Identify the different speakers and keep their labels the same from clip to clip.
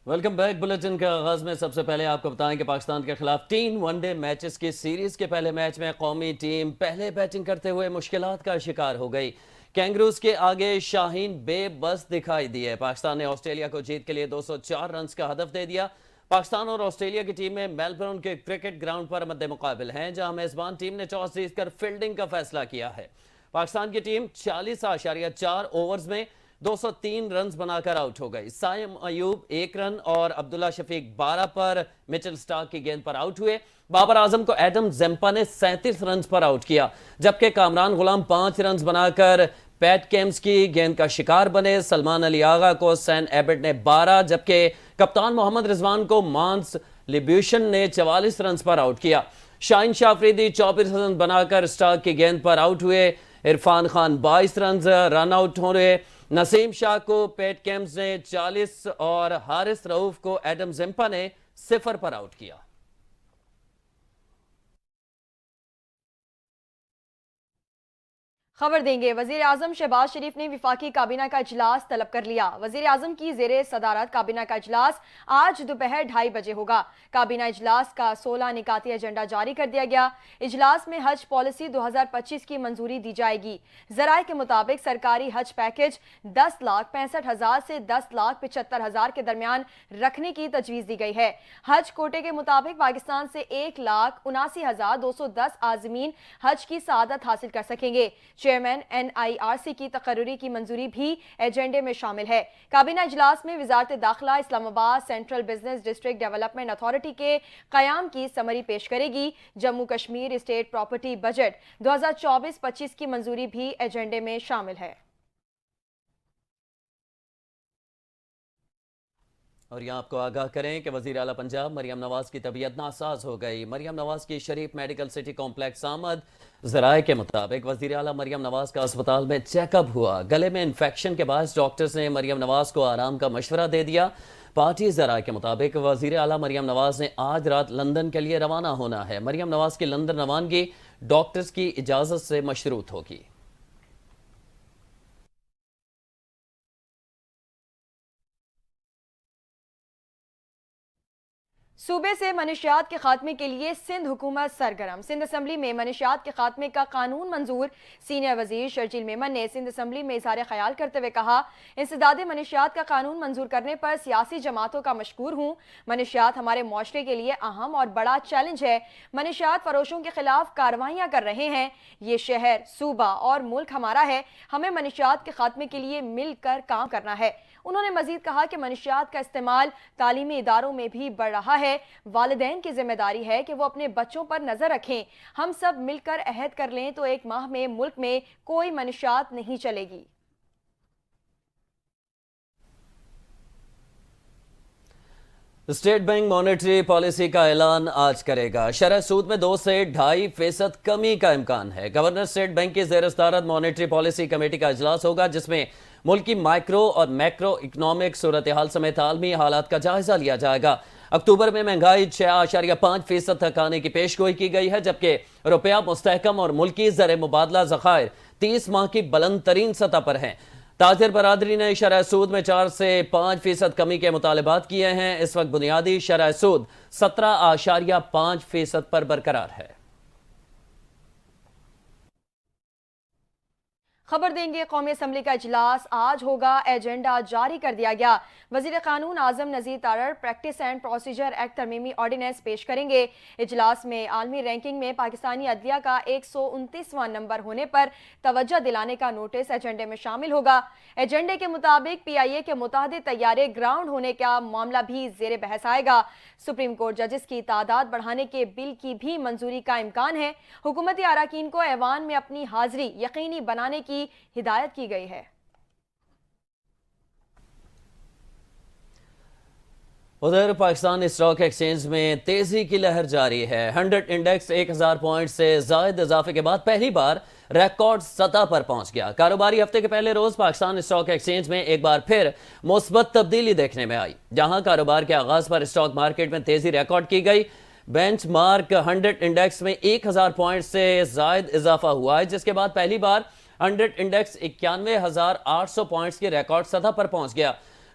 Speaker 1: Welcome back. Bulletin کے آغاز میں سب سے پہلے آپ کو بتائیں کہ پاکستان کے خلاف 3 ون ڈے میچز کی سیریز کے پہلے میچ میں قومی ٹیم پہلے بیٹنگ کرتے ہوئے مشکلات کا شکار ہو گئی۔ کینگروز کے آگے شاہین بے بس دکھائی دیے۔ پاکستان نے آسٹریلیا کو جیت کے لیے 204 رنز کا ہدف دے دیا۔ پاکستان اور آسٹریلیا کی ٹیمیں میلبورن کے کرکٹ گراؤنڈ پر مد مقابل ہیں، جہاں میزبان ٹیم نے ٹاس جیت کر فیلڈنگ کا فیصلہ کیا ہے۔ پاکستان کی ٹیم 40.4 اوورز میں 203 رنز بنا کر آؤٹ ہو گئی۔ سائم ایوب 1 رن اور عبداللہ شفیق 12 پر مچل سٹارک کی گیند پر آؤٹ ہوئے۔ بابر اعظم کو ایڈم زمپا نے 37 رنز پر آؤٹ کیا، جبکہ کامران غلام 5 رنز بنا کر پیٹ کیمز کی گیند کا شکار بنے۔ سلمان علی آغا کو سین ایبٹ نے 12 جبکہ کپتان محمد رضوان کو مانس لیبیوشن نے 44 رنز پر آؤٹ کیا۔ شاہین شاہ افریدی 24 رنز بنا کر سٹارک کی گیند پر آؤٹ ہوئے۔ Irfan Khan 22 runs run out ہو رہے۔ نسیم شاہ کو پیٹ کیمز نے 40 اور حارث رؤوف کو ایڈم زمپا نے 0 پر آؤٹ کیا۔
Speaker 2: خبر دیں گے، وزیر اعظم شہباز شریف نے وفاقی کابینہ کا اجلاس طلب کر لیا۔ وزیر اعظم کی زیر صدارت کابینہ کا اجلاس آج دوپہر 2:30 بجے ہوگا۔ کابینہ اجلاس کا 16 نکاتی ایجنڈا جاری کر دیا گیا۔ اجلاس میں حج پالیسی 2025 کی منظوری دی جائے گی۔ ذرائع کے مطابق سرکاری حج پیکج 10,65,000 سے 10,75,000 کے درمیان رکھنے کی تجویز دی گئی ہے۔ حج کوٹے کے مطابق پاکستان سے 1,79,210 عازمین حج کی سعادت حاصل کر سکیں گے۔ چیئرمین NIRC کی تقرری کی منظوری بھی ایجنڈے میں شامل ہے۔ کابینہ اجلاس میں وزارت داخلہ اسلام آباد central business district development authority کے قیام کی سمری پیش کرے گی۔ Jammu Kashmir state property budget 2024-25 کی منظوری بھی ایجنڈے میں شامل ہے۔
Speaker 1: اور یہاں آپ کو آگاہ کریں کہ وزیر اعلیٰ پنجاب مریم نواز کی طبیعت ناساز ہو گئی۔ مریم نواز کی شریف میڈیکل سٹی کمپلیکس آمد۔ ذرائع کے مطابق وزیر اعلیٰ مریم نواز کا اسپتال میں چیک اپ ہوا۔ گلے میں انفیکشن کے باعث ڈاکٹرز نے مریم نواز کو آرام کا مشورہ دے دیا۔ پارٹی ذرائع کے مطابق وزیر اعلیٰ مریم نواز نے آج رات لندن کے لیے روانہ ہونا ہے۔ مریم نواز کی لندن روانگی ڈاکٹرز کی اجازت سے مشروط ہوگی۔
Speaker 2: صوبے سے منشیات کے خاتمے کے لیے سندھ حکومت سرگرم۔ سندھ اسمبلی میں منشیات کے خاتمے کا قانون منظور۔ سینئر وزیر شرجیل میمن نے سندھ اسمبلی میں اظہار خیال کرتے ہوئے کہا، انسداد منشیات کا قانون منظور کرنے پر سیاسی جماعتوں کا مشکور ہوں۔ منشیات ہمارے معاشرے کے لیے اہم اور بڑا چیلنج ہے۔ منشیات فروشوں کے خلاف کارروائیاں کر رہے ہیں۔ یہ شہر، صوبہ اور ملک ہمارا ہے۔ ہمیں منشیات کے خاتمے کے لیے مل کر کام کرنا ہے۔ انہوں نے مزید کہا کہ منشیات کا استعمال تعلیمی اداروں میں بھی بڑھ رہا ہے۔ والدین کی ذمہ داری ہے کہ وہ اپنے بچوں پر نظر رکھیں۔ ہم سب مل کر عہد کر لیں تو 1 ماہ میں ملک میں کوئی منشیات نہیں چلے گی۔
Speaker 1: اسٹیٹ بینک مانیٹری پالیسی کا اعلان آج کرے گا۔ شرح سود میں 2 سے 2.5% کمی کا امکان ہے۔ گورنر اسٹیٹ بینک کی زیر صدارت مانیٹری پالیسی کمیٹی کا اجلاس ہوگا، جس میں ملک کی مائکرو اور میکرو اکنامک صورتحال سمیت عالمی حالات کا جائزہ لیا جائے گا۔ اکتوبر میں مہنگائی 6.5% تک آنے کی پیش گوئی کی گئی ہے، جبکہ روپیہ مستحکم اور ملکی زر مبادلہ ذخائر 30 ماہ کی بلند ترین سطح پر ہیں۔ تاجر برادری نے شرح سود میں 4 سے 5% کمی کے مطالبات کیے ہیں۔ اس وقت بنیادی شرح سود 17.5% پر برقرار ہے۔
Speaker 2: خبر دیں گے، قومی اسمبلی کا اجلاس آج ہوگا۔ ایجنڈا جاری کر دیا گیا۔ وزیر قانون اعظم Nazir Tarar practice and procedure act ترمیمی آرڈیننس پیش کریں گے۔ اجلاس میں عالمی رینکنگ میں پاکستانی عدلیہ کا 129واں نمبر ہونے پر توجہ دلانے کا نوٹس ایجنڈے میں شامل ہوگا۔ ایجنڈے کے مطابق PIA کے متعدد طیارے گراؤنڈ ہونے کا معاملہ بھی زیر بحث آئے گا۔ سپریم کورٹ ججز کی تعداد بڑھانے کے بل کی بھی منظوری کا امکان ہے۔ حکومتی اراکین کو ایوان میں اپنی حاضری یقینی بنانے کی ہدایت کی گئی ہے۔
Speaker 1: ادھر پاکستان اسٹاک ایکسچینج میں تیزی کی لہر جاری ہے۔ 100 انڈیکس 1000 پوائنٹ سے زائد اضافے کے بعد پہلی بار ریکارڈ سطح پر پہنچ گیا۔ کاروباری ہفتے کے پہلے روز پاکستان اسٹاک ایکسچینج میں ایک بار پھر مثبت تبدیلی دیکھنے میں آئی، جہاں کاروبار کے آغاز پر اسٹاک مارکیٹ میں تیزی ریکارڈ کی گئی۔ بینچ مارک 100 انڈیکس میں 1000 پوائنٹ سے زائد اضافہ ہوا ہے، جس کے بعد پہلی بار 100 انڈیکس 91,800 پوائنٹس کی ریکارڈ سطح پر پہنچ گیا۔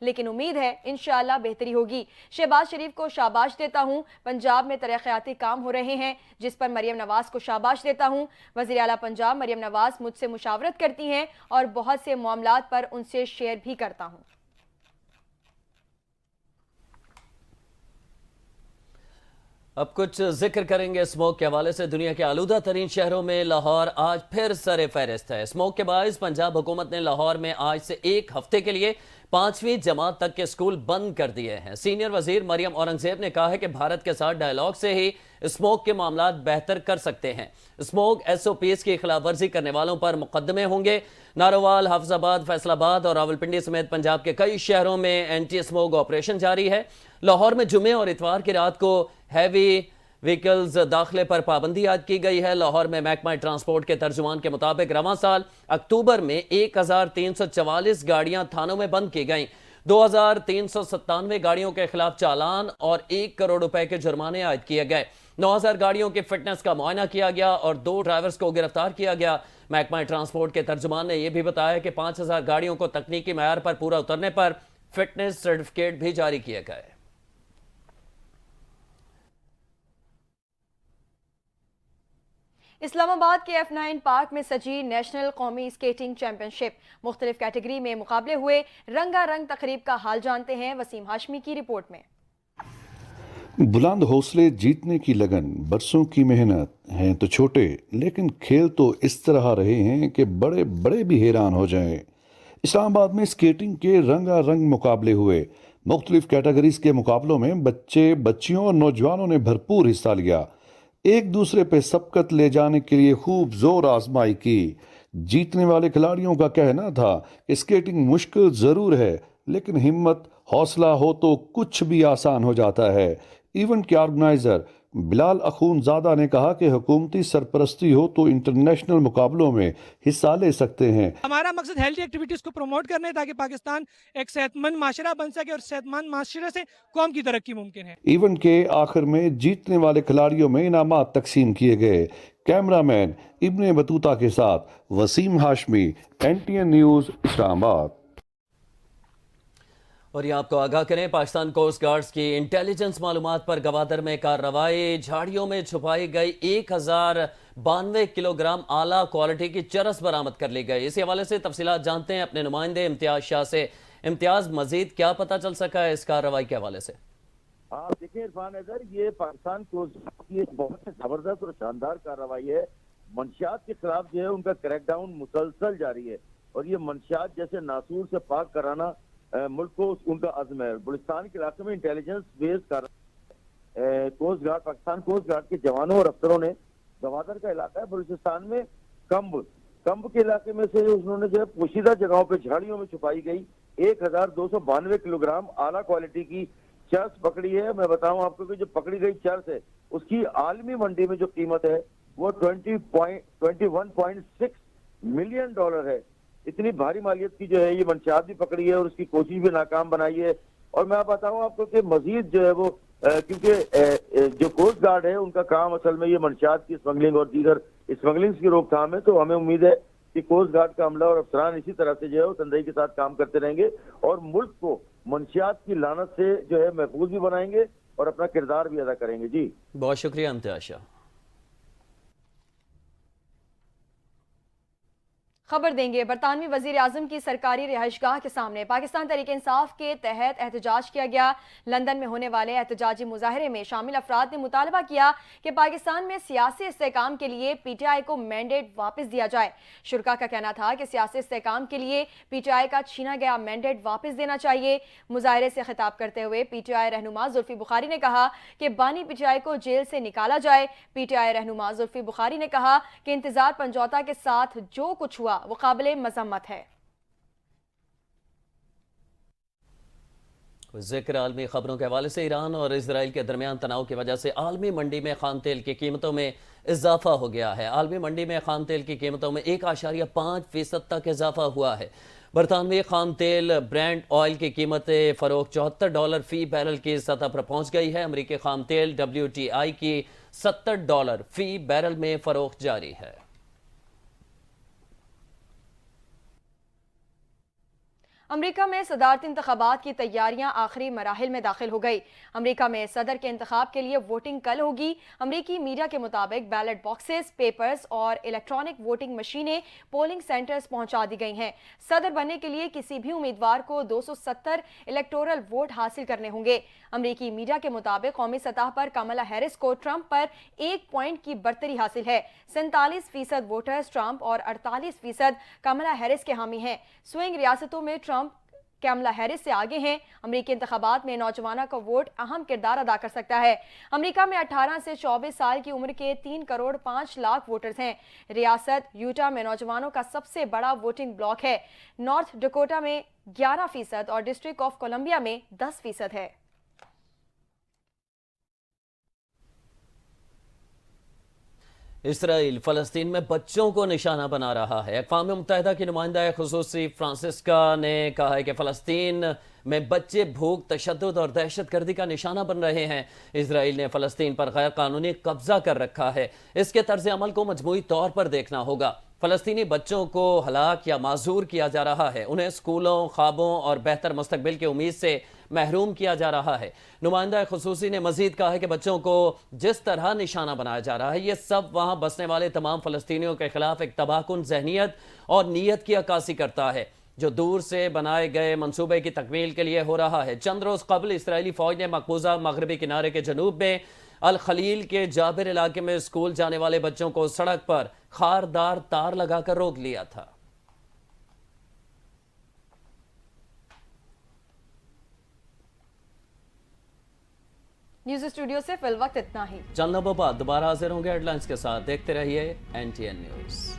Speaker 2: لیکن امید ہے انشاءاللہ بہتری ہوگی۔ شہباز شریف کو شاباش دیتا ہوں، پنجاب میں ترقیاتی کام ہو رہے ہیں جس پر مریم نواز کو شاباش دیتا ہوں۔ وزیر اعلیٰ پنجاب مریم نواز مجھ سے مشاورت کرتی ہیں اور بہت سے معاملات پر ان سے شیئر بھی کرتا ہوں۔
Speaker 1: اب کچھ ذکر کریں گے اسموگ کے حوالے سے۔ دنیا کے آلودہ ترین شہروں میں لاہور آج پھر سر فہرست ہے۔ اسموگ کے باعث پنجاب حکومت نے لاہور میں آج سے ایک ہفتے کے لیے 5ویں جماعت تک کے اسکول بند کر دیے ہیں۔ سینئر وزیر مریم اورنگزیب نے کہا ہے کہ بھارت کے ساتھ ڈائیلاگ سے ہی اسموگ کے معاملات بہتر کر سکتے ہیں۔ اسموگ SOPs کی خلاف ورزی کرنے والوں پر مقدمے ہوں گے۔ ناروال، حافظ آباد، فیصل آباد اور راولپنڈی سمیت پنجاب کے کئی شہروں میں اینٹی اسموگ آپریشن جاری ہے۔ لاہور میں جمعے اور اتوار کی رات کو ہیوی وہیکلز داخلے پر پابندی عائد کی گئی ہے۔ لاہور میں محکمہ ٹرانسپورٹ کے ترجمان کے مطابق رواں سال اکتوبر میں 1344 گاڑیاں تھانوں میں بند کی گئیں۔ 2397 گاڑیوں کے خلاف چالان اور 1 کروڑ روپے کے جرمانے عائد کیے گئے۔ 9000 گاڑیوں کی فٹنس کا معائنہ کیا گیا اور 2 ڈرائیورز کو گرفتار کیا گیا۔ محکمہ ٹرانسپورٹ کے ترجمان نے یہ بھی بتایا کہ 5000 گاڑیوں کو تکنیکی معیار پر پورا اترنے پر فٹنس سرٹیفکیٹ بھی جاری کیے گئے۔
Speaker 2: اسلام آباد کے F9 پارک میں سجی نیشنل قومی سکیٹنگ چیمپئن شپ، مختلف کیٹیگری میں مقابلے ہوئے۔ رنگا رنگ تقریب کا حال جانتے ہیں وسیم ہاشمی کی رپورٹ میں۔
Speaker 3: بلند حوصلے، جیتنے کی لگن، برسوں کی محنت، ہیں تو چھوٹے لیکن کھیل تو اس طرح رہے ہیں کہ بڑے بڑے بھی حیران ہو جائیں۔ اسلام آباد میں سکیٹنگ کے رنگا رنگ مقابلے ہوئے۔ مختلف کیٹیگریز کے مقابلوں میں بچے، بچیوں اور نوجوانوں نے بھرپور حصہ لیا۔ ایک دوسرے پہ سبقت لے جانے کے لیے خوب زور آزمائی کی۔ جیتنے والے کھلاڑیوں کا کہنا تھا کہ سکیٹنگ مشکل ضرور ہے لیکن ہمت، حوصلہ ہو تو کچھ بھی آسان ہو جاتا ہے۔ ایونٹ کے آرگنائزر بلال اخون زادہ نے کہا کہ حکومتی سرپرستی ہو تو انٹرنیشنل مقابلوں میں حصہ لے سکتے ہیں۔
Speaker 4: ہمارا مقصد ہیلتھی ایکٹیویٹیز کو پروموٹ کرنا ہے تاکہ پاکستان ایک صحت مند معاشرہ بن سکے اور صحت مند معاشرے سے قوم کی ترقی ممکن ہے۔
Speaker 3: ایونٹ کے آخر میں جیتنے والے کھلاڑیوں میں انعامات تقسیم کیے گئے۔ کیمرہ مین ابن بطوطہ کے ساتھ وسیم ہاشمی، NTN نیوز، اسلام آباد۔
Speaker 1: اور یہ آپ کو آگاہ کریں، پاکستان کوسٹ گارڈز کی انٹیلیجنس معلومات پر گوادر میں کارروائی۔ جھاڑیوں میں چھپائی گئی 1092 کلو گرام اعلیٰ کوالٹی کی چرس برآمد کر لی گئی۔ اسی حوالے سے تفصیلات جانتے ہیں اپنے نمائندے امتیاز شاہ سے۔ امتیاز، مزید کیا پتہ چل سکا ہے اس کارروائی کے حوالے سے؟
Speaker 5: آپ دیکھیں عرفان اظہر، یہ پاکستان کوسٹ گارڈ کی ایک بہت زبردست اور شاندار کارروائی ہے۔ منشیات کے خلاف جو ہے ان کا کریک ڈاؤن مسلسل جاری ہے اور یہ منشیات جیسے ناسور سے پاک کرانا ملک کو ان کا عزم ہے۔ بلوچستان کے علاقے میں intelligence based coast guard, Pakistan coast guard کے جوانوں اور افسروں نے گوادر کا علاقہ ہے بلوچستان میں کمب کے علاقے میں سے انہوں نے جو ہے پوشیدہ جگہوں پہ جھاڑیوں میں چھپائی گئی 1292 کلو گرام اعلیٰ کوالٹی کی چرس پکڑی ہے۔ میں بتاؤں آپ کو کہ جو پکڑی گئی چرس ہے اس کی عالمی منڈی میں جو قیمت ہے وہ $21.6 ملین ہے۔ اتنی بھاری مالیت کی جو ہے یہ منشیات بھی پکڑی ہے اور اس کی کوشش بھی ناکام بنائی ہے۔ اور میں بتاؤں آپ کو کہ مزید جو ہے وہ کیونکہ جو کوسٹ گارڈ ہے ان کا کام اصل میں یہ منشیات کی اسمگلنگ اور دیگر اسمگلنگ کی روک تھام ہے، تو ہمیں امید ہے کہ کوسٹ گارڈ کا عملہ اور افسران اسی طرح سے جو ہے وہ تندہی کے ساتھ کام کرتے رہیں گے اور ملک کو منشیات کی لعنت سے جو ہے محفوظ بھی بنائیں گے اور اپنا کردار بھی ادا کریں گے۔ جی
Speaker 1: بہت شکریہ امتیاز شاہ۔
Speaker 2: خبر دیں گے، برطانوی وزیر اعظم کی سرکاری رہائش گاہ کے سامنے پاکستان تحریک انصاف کے تحت احتجاج کیا گیا۔ لندن میں ہونے والے احتجاجی مظاہرے میں شامل افراد نے مطالبہ کیا کہ پاکستان میں سیاسی استحکام کے لیے PTI کو مینڈیٹ واپس دیا جائے۔ شرکاء کا کہنا تھا کہ سیاسی استحکام کے لیے PTI کا چھینا گیا مینڈیٹ واپس دینا چاہیے۔ مظاہرے سے خطاب کرتے ہوئے PTI رہنما زلفی بخاری نے کہا کہ بانی PTI کو جیل سے نکالا جائے۔ PTI رہنما زلفی بخاری نے کہا کہ انتظار سمجھوتا کے ساتھ جو کچھ ہوا وہ قابل مذمت ہے۔
Speaker 1: ذکر عالمی خبروں کے حوالے سے ایران اور اسرائیل کے درمیان تناؤ کی وجہ سے عالمی منڈی میں خام تیل کی قیمتوں میں اضافہ ہو گیا ہے۔ عالمی منڈی میں خام تیل کی قیمتوں میں 1.5% تک اضافہ ہوا ہے۔ برطانوی خام تیل برینڈ آئل کی قیمت فروخت $74 فی بیرل کی سطح پر پہنچ گئی ہے۔ امریکی خام تیل WTI کی $70 فی بیرل میں فروخت جاری ہے۔
Speaker 2: امریکہ میں صدارتی انتخابات کی تیاریاں آخری مراحل میں داخل ہو گئی۔ امریکہ میں صدر کے انتخاب کے لیے ووٹنگ کل ہوگی۔ امریکی میڈیا کے مطابق بیلٹ باکسز، پیپرز اور الیکٹرانک ووٹنگ مشینیں پولنگ سینٹرز پہنچا دی گئی ہیں۔ صدر بننے کے لیے کسی بھی امیدوار کو 270 الیکٹورل ووٹ حاصل کرنے ہوں گے۔ امریکی میڈیا کے مطابق قومی سطح پر کملا ہیرس کو ٹرمپ پر 1 پوائنٹ کی برتری حاصل ہے۔ 47% ووٹرز ٹرمپ اور 48% کملا ہیرس کے حامی ہیں۔ سوئنگ ریاستوں میں ٹرمپ کملا ہیرس سے آگے ہیں۔ امریکی انتخابات میں نوجوانوں کا ووٹ اہم کردار ادا کر سکتا ہے۔ امریکہ میں 18 سے 24 سال کی عمر کے 3 کروڑ 5 لاکھ ووٹرز ہیں۔ ریاست یوٹا میں نوجوانوں کا سب سے بڑا ووٹنگ بلاک ہے۔ نارتھ ڈکوٹا میں 11% اور ڈسٹرکٹ آف کولمبیا میں 10% ہے۔
Speaker 1: اسرائیل فلسطین میں بچوں کو نشانہ بنا رہا ہے۔ اقوام متحدہ کی نمائندہ خصوصی فرانسسکا نے کہا ہے کہ فلسطین میں بچے بھوک، تشدد اور دہشت گردی کا نشانہ بن رہے ہیں۔ اسرائیل نے فلسطین پر غیر قانونی قبضہ کر رکھا ہے۔ اس کے طرز عمل کو مجموعی طور پر دیکھنا ہوگا۔ فلسطینی بچوں کو ہلاک یا معذور کیا جا رہا ہے، انہیں اسکولوں، خوابوں اور بہتر مستقبل کی امید سے محروم کیا جا رہا ہے۔ نمائندہ خصوصی نے مزید کہا ہے کہ بچوں کو جس طرح نشانہ بنایا جا رہا ہے، یہ سب وہاں بسنے والے تمام فلسطینیوں کے خلاف ایک تباہ کن ذہنیت اور نیت کی عکاسی کرتا ہے جو دور سے بنائے گئے منصوبے کی تکمیل کے لیے ہو رہا ہے۔ چند روز قبل اسرائیلی فوج نے مقبوضہ مغربی کنارے کے جنوب میں الخلیل کے جابر علاقے میں اسکول جانے والے بچوں کو سڑک پر خاردار تار لگا کر روک لیا تھا۔
Speaker 2: نیوز اسٹوڈیو سے فی الوقت اتنا ہی۔
Speaker 1: چند لمحوں بعد دوبارہ حاضر ہوں گے ہیڈ لائنز کے ساتھ۔ دیکھتے رہیے NTN نیوز۔